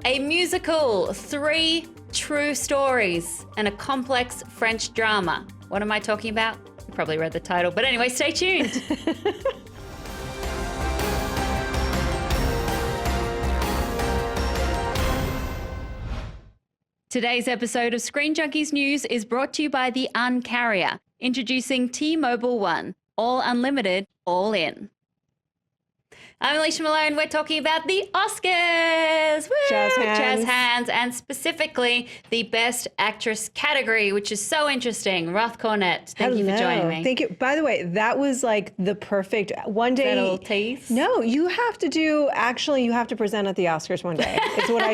A musical, 3 true stories, and a complex French drama. What am I talking about? You probably read the title, but anyway, stay tuned. Today's episode of Screen Junkies News is brought to you by The Uncarrier, introducing T-Mobile One. All unlimited, all in. I'm Alicia Malone. We're talking about the Oscars. Woo! Jazz hands, and specifically the Best Actress category, which is so interesting. Roth, Cornet, thank you for joining me. Thank you. By the way, that was like the perfect one day. Is that a little tease? No, you have to do. Actually, you have to present at the Oscars one day. It's what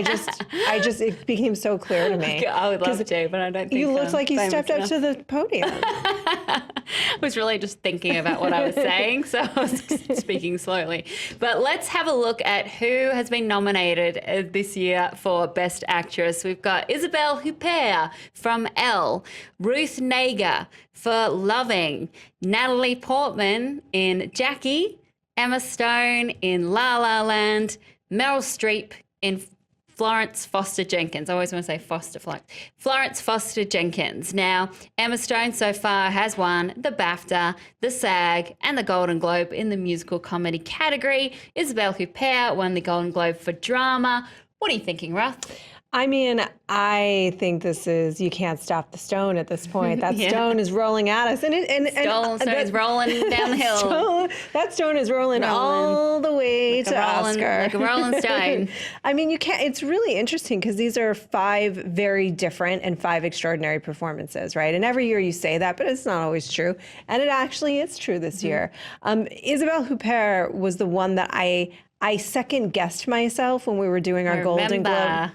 it became so clear to me. I would love to, but I don't think you looked like you stepped up to the podium. I was really just thinking about what I was saying, so I was speaking slowly. But let's have a look at who has been nominated this year for Best Actress. We've got Isabelle Huppert from Elle, Ruth Negga for Loving, Natalie Portman in Jackie, Emma Stone in La La Land, Meryl Streep in Florence Foster Jenkins. I always want to say Florence Foster Jenkins. Now, Emma Stone so far has won the BAFTA, the SAG, and the Golden Globe in the musical comedy category. Isabelle Huppert won the Golden Globe for drama. What are you thinking, Roth? I mean, I think this is, you can't stop the stone at this point. That stone is rolling at us. Stone is rolling down the hill. That stone is rolling all the way to Oscar. Like a rolling stone. I mean, you can't, it's really interesting because these are 5 very different and 5 extraordinary performances, right? And every year you say that, but it's not always true. And it actually is true this year. Isabelle Huppert was the one that I second guessed myself when we were doing our Golden Globe.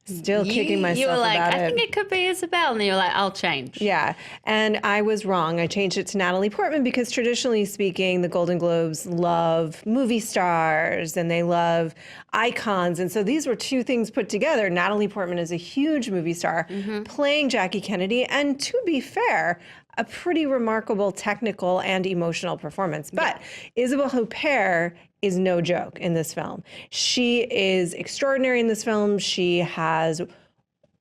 Still kicking myself You were like, about I think it could be Isabelle. And you were like, I'll change. Yeah. And I was wrong. I changed it to Natalie Portman because traditionally speaking, the Golden Globes love movie stars and they love icons. And so these were 2 things put together. Natalie Portman is a huge movie star playing Jackie Kennedy. And to be fair, a pretty remarkable technical and emotional performance. But Isabelle Huppert is no joke in this film. She is extraordinary in this film. She has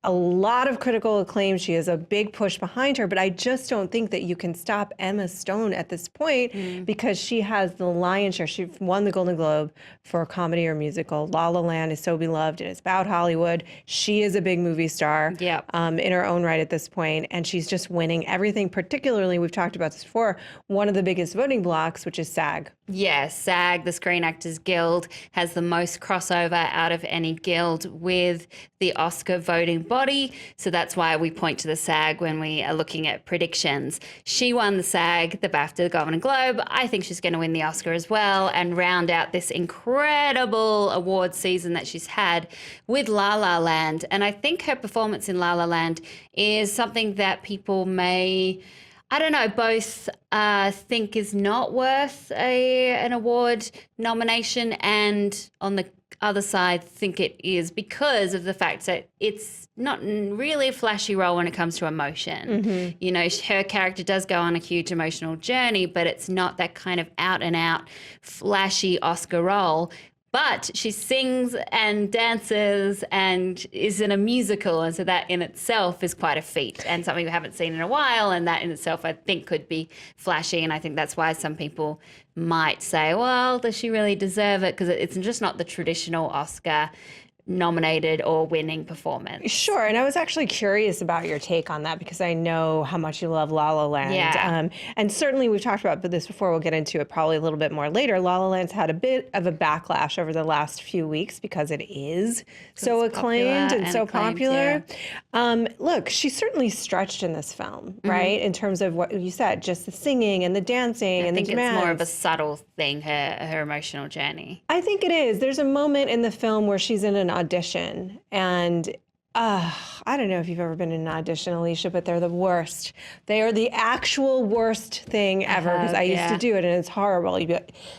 a lot of critical acclaim. She has a big push behind her, but I just don't think that you can stop Emma Stone at this point because she has the lion's share. She won the Golden Globe for a comedy or musical. La La Land is so beloved and it's about Hollywood. She is a big movie star in her own right at this point, and she's just winning everything, particularly, we've talked about this before, one of the biggest voting blocks, which is SAG. Yes, SAG, the Screen Actors Guild, has the most crossover out of any guild with the Oscar voting body. So that's why we point to the SAG when we are looking at predictions. She won the SAG, the BAFTA, the Golden Globe. I think she's going to win the Oscar as well and round out this incredible award season that she's had with La La Land. And I think her performance in La La Land is something that people may, I don't know, both think is not worth an award nomination, and on the other side think it is because of the fact that it's not really a flashy role when it comes to emotion. You know, her character does go on a huge emotional journey, but it's not that kind of out and out flashy Oscar role. But she sings and dances and is in a musical, and so that in itself is quite a feat and something we haven't seen in a while, and that in itself I think could be flashy, and I think that's why some people might say, well, does she really deserve it? Because it's just not the traditional Oscar nominated or winning performance. Sure, and I was actually curious about your take on that because I know how much you love La La Land. Yeah. And certainly we've talked about this before, we'll get into it probably a little bit more later. La La Land's had a bit of a backlash over the last few weeks because it is so acclaimed and so popular. Yeah. Look, she's certainly stretched in this film, right? In terms of what you said, just the singing and the dancing and the demands. I think it's more of a subtle thing, her emotional journey. I think it is. There's a moment in the film where she's in an audition, and I don't know if you've ever been in an audition, Alicia, but they're the worst. They are the actual worst thing ever because I used to do it, and it's horrible.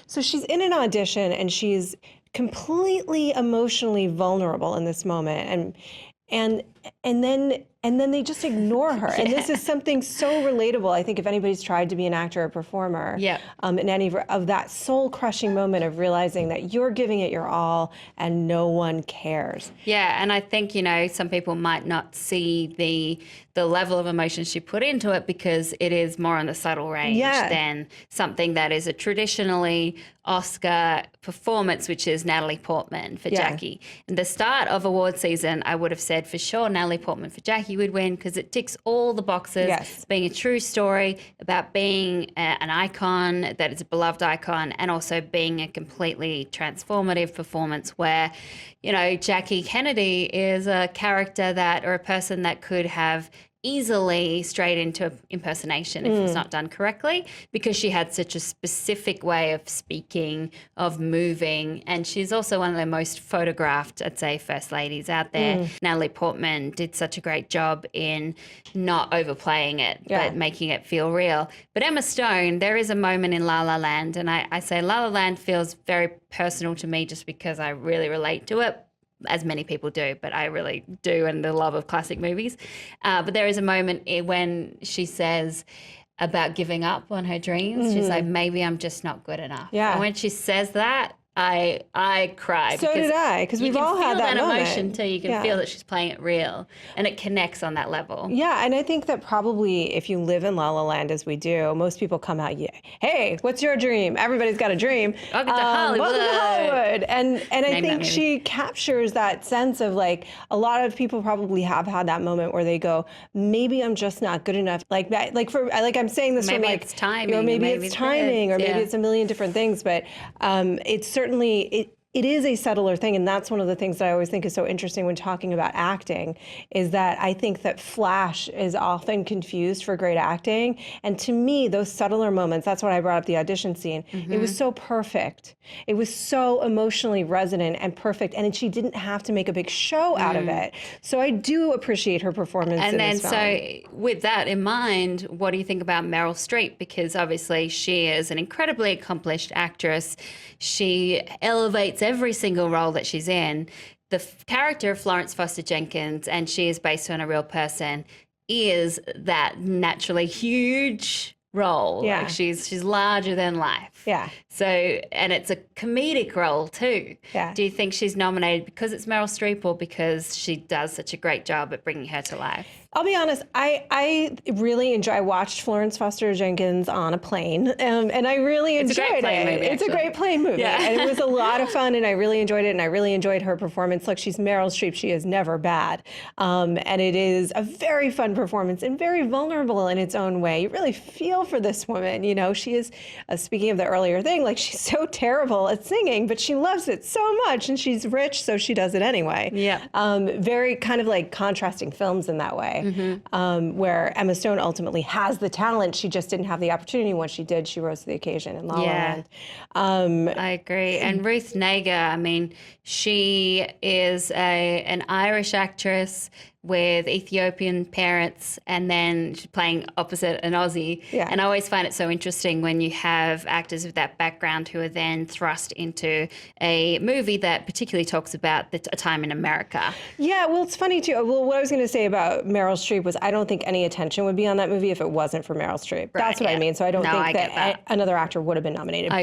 So she's in an audition, and she's completely emotionally vulnerable in this moment, and then and then they just ignore her. And this is something so relatable. I think if anybody's tried to be an actor or performer, in any of that soul-crushing moment of realizing that you're giving it your all and no one cares. Yeah, and I think, you know, some people might not see the level of emotion she put into it because it is more on the subtle range than something that is a traditionally Oscar performance, which is Natalie Portman for Jackie. In the start of award season, I would have said for sure Natalie Portman for Jackie would win because it ticks all the boxes, being a true story about being an icon that is a beloved icon, and also being a completely transformative performance where, you know, Jackie Kennedy is a character that, or a person that could have easily strayed into impersonation if it's not done correctly, because she had such a specific way of speaking, of moving, and she's also one of the most photographed, I'd say, first ladies out there. Natalie Portman did such a great job in not overplaying it, but making it feel real. But Emma Stone, there is a moment in La La Land, and I say La La Land feels very personal to me just because I really relate to it, as many people do, but I really do, and the love of classic movies. But there is a moment when she says about giving up on her dreams. She's like, maybe I'm just not good enough. And when she says that, I cried. So did I, because we've all had that moment. Emotion too. You can feel that she's playing it real, and it connects on that level. Yeah, and I think that probably if you live in La La Land as we do, most people come out, hey, what's your dream? Everybody's got a dream. Welcome to Hollywood. Welcome to Hollywood. And I think she captures that sense of, like, a lot of people probably have had that moment where they go, maybe I'm just not good enough. Like that, like I'm saying this maybe from, like, it's timing, or maybe it's timing, or maybe it's a million different things, but it's certainly, it is a subtler thing, and that's one of the things that I always think is so interesting when talking about acting, is that I think that flash is often confused for great acting, and to me, those subtler moments, that's what I brought up the audition scene, it was so perfect. It was so emotionally resonant and perfect, and she didn't have to make a big show out of it. So I do appreciate her performance in this film. So with that in mind, what do you think about Meryl Streep? Because obviously she is an incredibly accomplished actress. She elevates every single role that she's in. The character of Florence Foster Jenkins, and she is based on a real person, is that naturally huge role. Like she's larger than life. So, and it's a comedic role too. Do you think she's nominated because it's Meryl Streep, or because she does such a great job at bringing her to life? I'll be honest, I really enjoy, I watched Florence Foster Jenkins on a plane, and I really enjoyed it. It's a great plane movie. And it was a lot of fun, and I really enjoyed it, and I really enjoyed her performance. Look, she's Meryl Streep. She is never bad. And it is a very fun performance and very vulnerable in its own way. You really feel for this woman. You know, she is, speaking of the earlier thing, like, she's so terrible at singing, but she loves it so much, and she's rich, so she does it anyway. Very kind of like contrasting films in that way. Where Emma Stone ultimately has the talent, she just didn't have the opportunity. When she did, she rose to the occasion in La La Land. I agree. And Ruth Negga, I mean, she is an Irish actress with Ethiopian parents, and then she's playing opposite an Aussie. And I always find it so interesting when you have actors with that background who are then thrust into a movie that particularly talks about a time in America. Well, it's funny too. Well, what I was going to say about Meryl Streep was I don't think any attention would be on that movie if it wasn't for Meryl Streep. That's what I mean. So I don't think that another actor would have been nominated. I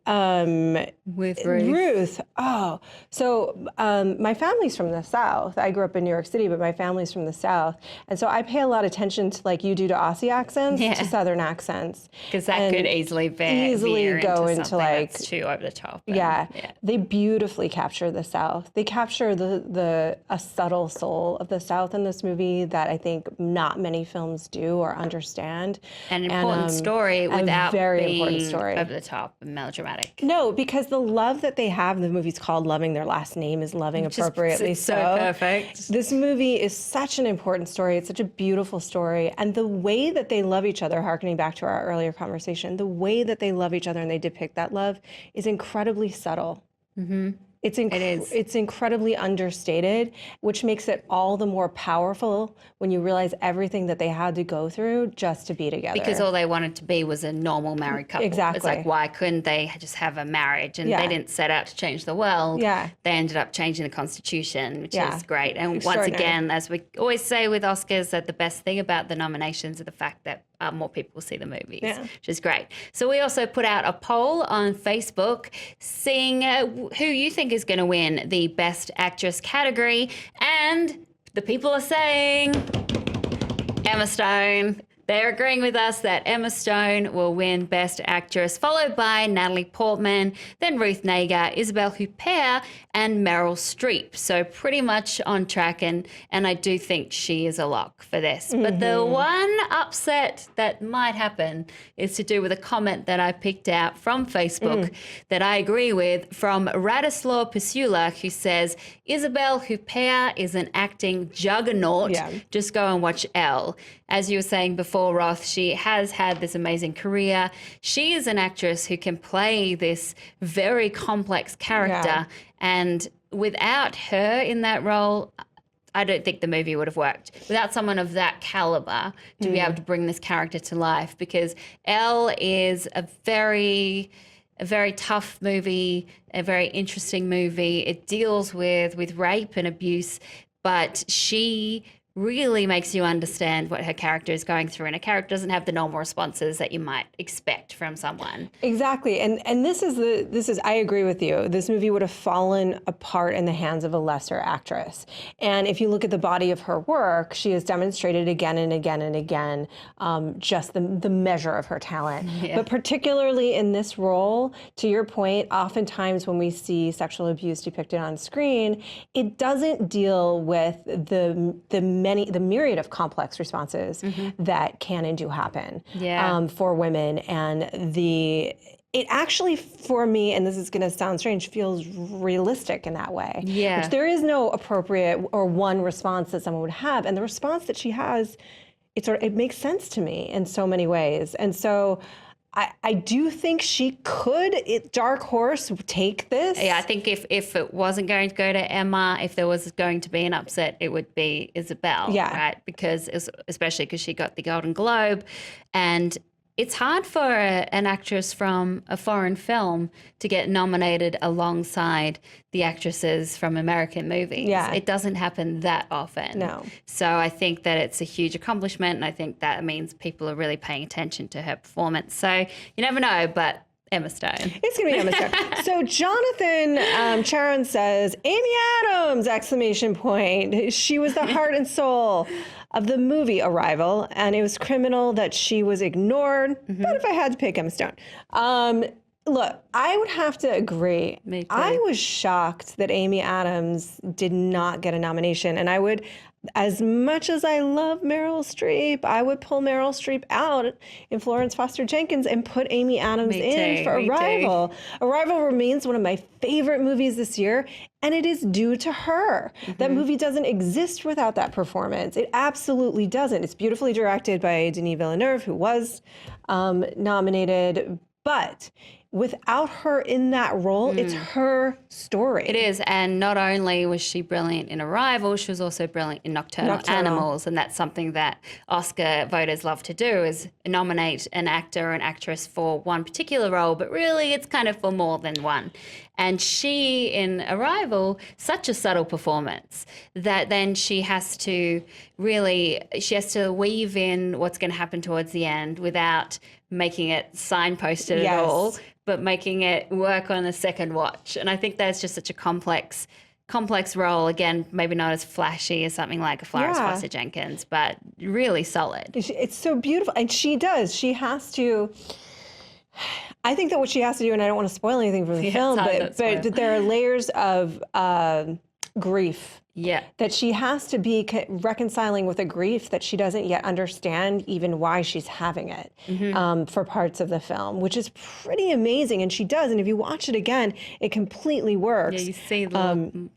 agree. With Ruth. My family's from the South. I grew up in New York City, but my family's from the South. And so I pay a lot of attention to, like you do, to Aussie accents, to Southern accents. Because that could easily go into like too over the top. They beautifully capture the South. They capture a subtle soul of the South in this movie that I think not many films do or understand. An important story without being over the top and melodramatic. No, because the love that they have, the movie's called Loving. Their last name is Loving, appropriately so. Perfect. This movie is such an important story. It's such a beautiful story. And the way that they love each other, harkening back to our earlier conversation, the way that they love each other and they depict that love is incredibly subtle. It is. It's incredibly understated, which makes it all the more powerful when you realize everything that they had to go through just to be together. Because all they wanted to be was a normal married couple. Exactly. It's like, why couldn't they just have a marriage? And Yeah. they didn't set out to change the world. Yeah. They ended up changing the Constitution, which Yeah. is great. And once Extraordinary. again, as we always say with Oscars, that the best thing about the nominations are the fact that more people see the movies, which is great. So we also put out a poll on Facebook seeing who you think is going to win the Best Actress category. And the people are saying Emma Stone. They're agreeing with us that Emma Stone will win Best Actress, followed by Natalie Portman, then Ruth Negga, Isabelle Huppert, and Meryl Streep. So pretty much on track, and I do think she is a lock for this. But the one upset that might happen is to do with a comment that I picked out from Facebook that I agree with, from Radislaw Pisula, who says, Isabelle Huppert is an acting juggernaut. Yeah. Just go and watch Elle. As you were saying before, Roth, she has had this amazing career. She is an actress who can play this very complex character. Yeah. And without her in that role, I don't think the movie would have worked. Without someone of that caliber to be able to bring this character to life, because Elle is a very tough movie, a very interesting movie. It deals with rape and abuse, but she really makes you understand what her character is going through, and a character doesn't have the normal responses that you might expect from someone. Exactly, and this is I agree with you. This movie would have fallen apart in the hands of a lesser actress. And if you look at the body of her work, she has demonstrated again and again and again just the measure of her talent. Yeah. But particularly in this role, to your point, oftentimes when we see sexual abuse depicted on screen, it doesn't deal with the myriad of complex responses that can and do happen for women, and it actually, for me, and this is going to sound strange, feels realistic in that way. Yeah. Which there is no appropriate or one response that someone would have, and the response that she has, it makes sense to me in so many ways, and so. I do think she could, dark horse, take this. Yeah, I think if it wasn't going to go to Emma, if there was going to be an upset, it would be Isabelle, right? Because especially because she got the Golden Globe, and it's hard for an actress from a foreign film to get nominated alongside the actresses from American movies. Yeah. It doesn't happen that often. No. So I think that it's a huge accomplishment, and I think that means people are really paying attention to her performance. So you never know, but Emma Stone. It's going to be Emma Stone. So Jonathan Charon says, Amy Adams, exclamation point. She was the heart and soul of the movie Arrival, and it was criminal that she was ignored. But if I had to pick Emma Stone. Look, I would have to agree. Me too. I was shocked that Amy Adams did not get a nomination, and I would, as much as I love Meryl Streep, I would pull Meryl Streep out in Florence Foster Jenkins and put Amy Adams in for Arrival. Arrival remains one of my favorite movies this year, and it is due to her. That movie doesn't exist without that performance. It absolutely doesn't. It's beautifully directed by Denis Villeneuve, who was nominated, but without her in that role, it's her story. It is, and not only was she brilliant in Arrival, she was also brilliant in Nocturnal Animals, and that's something that Oscar voters love to do, is nominate an actor or an actress for one particular role, but really it's kind of for more than one. And she, in Arrival, such a subtle performance that then she has to weave in what's going to happen towards the end without making it signposted at all, but making it work on a second watch. And I think that's just such a complex role. Again, maybe not as flashy as something like a Florence Foster Jenkins, but really solid. It's so beautiful. And she has to, I think that what she has to do, and I don't want to spoil anything from the film, but there are layers of grief Yeah. that she has to be reconciling with a grief that she doesn't yet understand even why she's having it for parts of the film, which is pretty amazing. And she does. And if you watch it again, it completely works. Yeah, you see the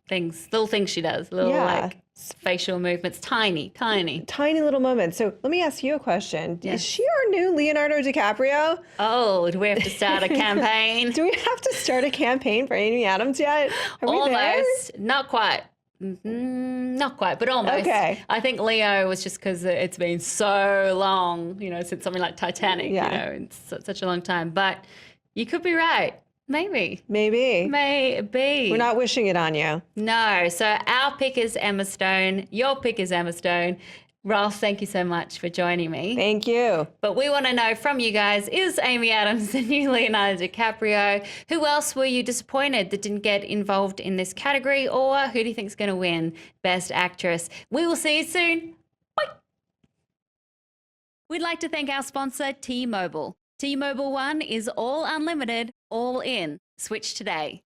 little things she does, little like facial movements, tiny. Tiny little moments. So let me ask you a question. Yes. Is she our new Leonardo DiCaprio? Oh, do we have to start a campaign? Do we have to start a campaign for Amy Adams yet? Are we there? Almost. Not quite. Not quite, but almost. Okay. I think Leo was just because it's been so long, since something like Titanic, it's such a long time. But you could be right. Maybe. Maybe. We're not wishing it on you. No. So our pick is Emma Stone. Your pick is Emma Stone. Roth, thank you so much for joining me. Thank you. But we want to know from you guys, is Amy Adams the new Leonardo DiCaprio? Who else were you disappointed that didn't get involved in this category? Or who do you think is going to win Best Actress? We will see you soon. Bye. We'd like to thank our sponsor, T-Mobile. T-Mobile One is all unlimited, all in. Switch today.